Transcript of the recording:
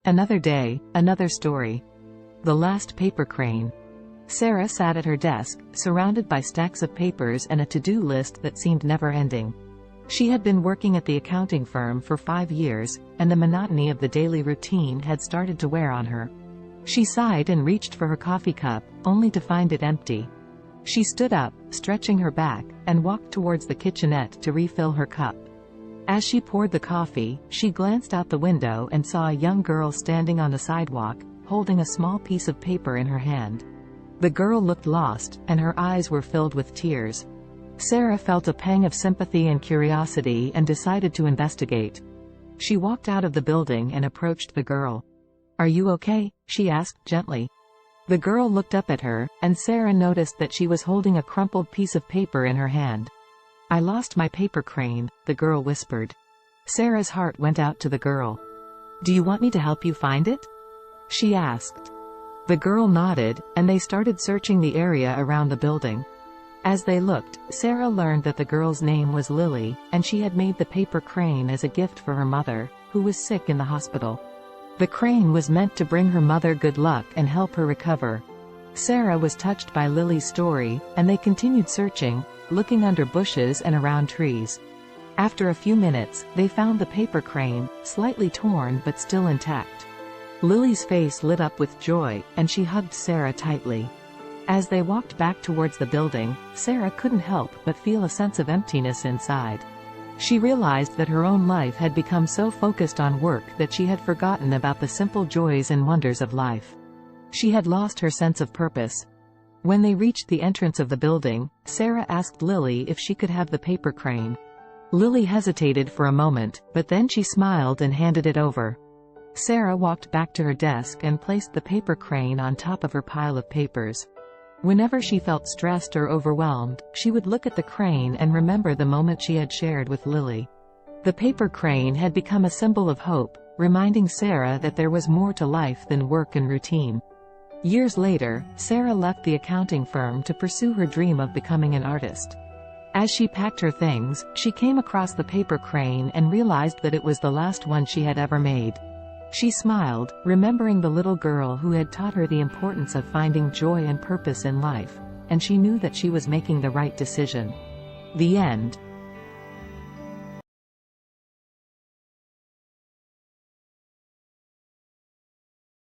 Another day, another story. The last paper crane. Sarah sat at her desk, surrounded by stacks of papers and a to-do list that seemed never-ending. She had been working at the accounting firm for 5 years, and the monotony of the daily routine had started to wear on her. She sighed and reached for her coffee cup, only to find it empty. She stood up, stretching her back, and walked towards the kitchenette to refill her cup. As she poured the coffee, she glanced out the window and saw a young girl standing on the sidewalk, holding a small piece of paper in her hand. The girl looked lost, and her eyes were filled with tears. Sarah felt a pang of sympathy and curiosity and decided to investigate. She walked out of the building and approached the girl. "Are you okay?" she asked gently. The girl looked up at her, and Sarah noticed that she was holding a crumpled piece of paper in her hand. "I lost my paper crane," the girl whispered. Sarah's heart went out to the girl. "Do you want me to help you find it?" she asked. The girl nodded, and they started searching the area around the building. As they looked, Sarah learned that the girl's name was Lily, and she had made the paper crane as a gift for her mother, who was sick in the hospital. The crane was meant to bring her mother good luck and help her recover. Sarah was touched by Lily's story, and they continued searching, looking under bushes and around trees. After a few minutes, they found the paper crane, slightly torn but still intact. Lily's face lit up with joy, and she hugged Sarah tightly. As they walked back towards the building, Sarah couldn't help but feel a sense of emptiness inside. She realized that her own life had become so focused on work that she had forgotten about the simple joys and wonders of life. She had lost her sense of purpose. When they reached the entrance of the building, Sarah asked Lily if she could have the paper crane. Lily hesitated for a moment, but then she smiled and handed it over. Sarah walked back to her desk and placed the paper crane on top of her pile of papers. Whenever she felt stressed or overwhelmed, she would look at the crane and remember the moment she had shared with Lily. The paper crane had become a symbol of hope, reminding Sarah that there was more to life than work and routine. Years later, Sarah left the accounting firm to pursue her dream of becoming an artist. As she packed her things, she came across the paper crane and realized that it was the last one she had ever made. She smiled, remembering the little girl who had taught her the importance of finding joy and purpose in life, and she knew that she was making the right decision. The end.